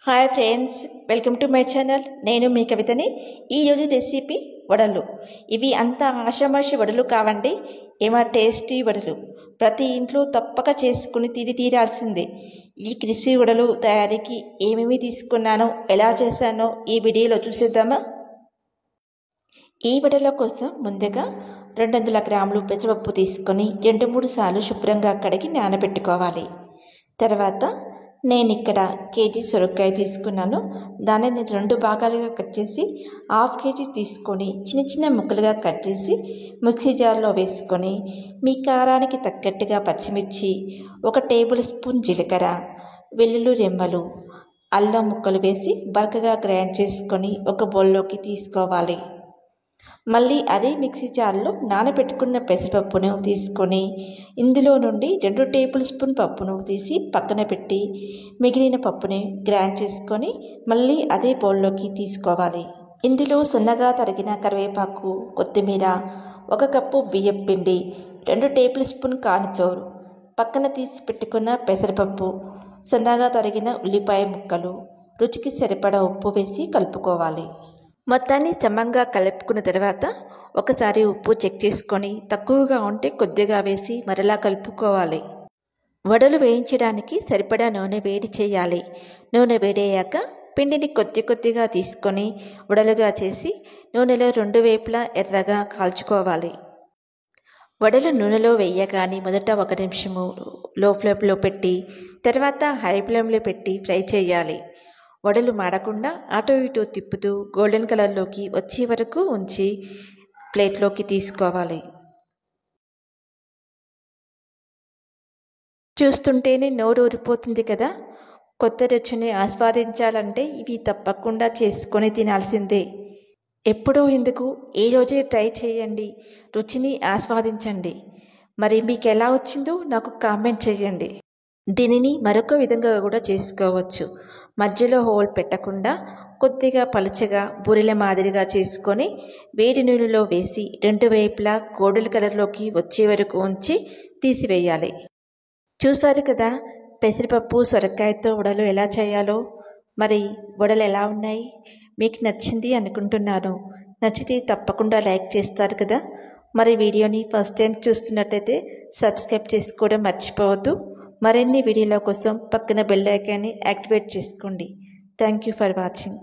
Hi friends, welcome to my channel. నేను మీ కవితని. ఈరోజు recipe వడలు. ఇవి అంత ఆషామాషి వడలు కావండి, ఏమో టేస్టీ వడలు. ప్రతి ఇంట్లో తప్పక చేసుకుని తీరాల్సిందే. ఈ క్రిస్పీ వడలు తయారీకి ఏమేమి తీసుకున్నానో, ఎలా చేశానో ఈ వీడియోలో చూసేద్దామా. ఈ వడల కోసం ముందుగా 200 గ్రాములు పెసరపప్పు తీసుకొని 2-3 సార్లు శుభ్రంగా కడిగి నానబెట్టుకోవాలి. తర్వాత నేను ఇక్కడ కేజీ సొరకాయ తీసుకున్నాను. దానిని 2 భాగాలుగా కట్ చేసి 1/2 కేజీ తీసుకొని చిన్న చిన్న ముక్కలుగా కట్ చేసి మిక్సీ జార్లో వేసుకొని మీ కారానికి తగ్గట్టుగా పచ్చిమిర్చి, 1 టేబుల్ స్పూన్ జీలకర్ర, వెల్లుల్లి రెమ్మలు, అల్లం ముక్కలు వేసి బరకగా గ్రైండ్ చేసుకొని ఒక బౌల్లోకి తీసుకోవాలి. మళ్ళీ అదే మిక్సీ జార్లో నానబెట్టుకున్న పెసరపప్పును తీసుకొని ఇందులో నుండి 2 టేబుల్ స్పూన్ పప్పును తీసి పక్కన పెట్టి మిగిలిన పప్పుని గ్రైండ్ చేసుకొని మళ్ళీ అదే బౌల్లోకి తీసుకోవాలి. ఇందులో సన్నగా తరిగిన కరివేపాకు, కొత్తిమీర, 1 కప్పు బియ్యం పిండి, 2 టేబుల్ స్పూన్ కార్న్ఫ్లోర్, పక్కన తీసి పెట్టుకున్న పెసరపప్పు, సన్నగా తరిగిన ఉల్లిపాయ ముక్కలు, రుచికి సరిపడా ఉప్పు వేసి కలుపుకోవాలి. మొత్తాన్ని సమంగా కలుపుకున్న తర్వాత ఒకసారి ఉప్పు చెక్ చేసుకొని తక్కువగా ఉంటే కొద్దిగా వేసి మరలా కలుపుకోవాలి. వడలు వేయించడానికి సరిపడా నూనె వేడి చేయాలి. నూనె వేడయ్యాక పిండిని కొద్దిగా తీసుకొని వడలుగా చేసి నూనెలో 2 వైపులా ఎర్రగా కాల్చుకోవాలి. వడలు నూనెలో వేయగానే మొదట 1 నిమిషము లో ఫ్లేమ్లో పెట్టి తర్వాత హై ఫ్లేమ్లో పెట్టి ఫ్రై చేయాలి. వడలు మాడకుండా అటు ఇటు తిప్పుతూ గోల్డెన్ కలర్లోకి వచ్చే వరకు ఉంచి ప్లేట్లోకి తీసుకోవాలి. చూస్తుంటేనే నోరు ఊరిపోతుంది కదా. కొత్త రుచిని ఆస్వాదించాలంటే ఇవి తప్పకుండా చేసుకొని తినాల్సిందే. ఎప్పుడో ఎందుకు, ఈరోజే ట్రై చేయండి, రుచిని ఆస్వాదించండి. మరి మీకు ఎలా వచ్చిందో నాకు కామెంట్ చేయండి. దీనిని మరొక విధంగా కూడా చేసుకోవచ్చు. మధ్యలో హోల్ పెట్టకుండా కొద్దిగా పలుచగా బూరెల మాదిరిగా చేసుకొని వేడి నూనెలో వేసి 2 వైపులా గోల్డెన్ కలర్లోకి వచ్చే వరకు ఉంచి తీసివేయాలి. చూసారు కదా పెసరపప్పు సొరకాయతో వడలు ఎలా చేయాలో. మరి వడలు ఎలా ఉన్నాయి? మీకు నచ్చింది అనుకుంటున్నాను. నచ్చితే తప్పకుండా లైక్ చేస్తారు కదా. మరి వీడియోని ఫస్ట్ టైం చూస్తున్నట్టయితే సబ్స్క్రైబ్ చేసుకోవడం మర్చిపోవద్దు. మరిన్ని వీడియోల కోసం పక్కన బెల్ ఐకాన్ని యాక్టివేట్ చేసుకోండి. Thank you for watching.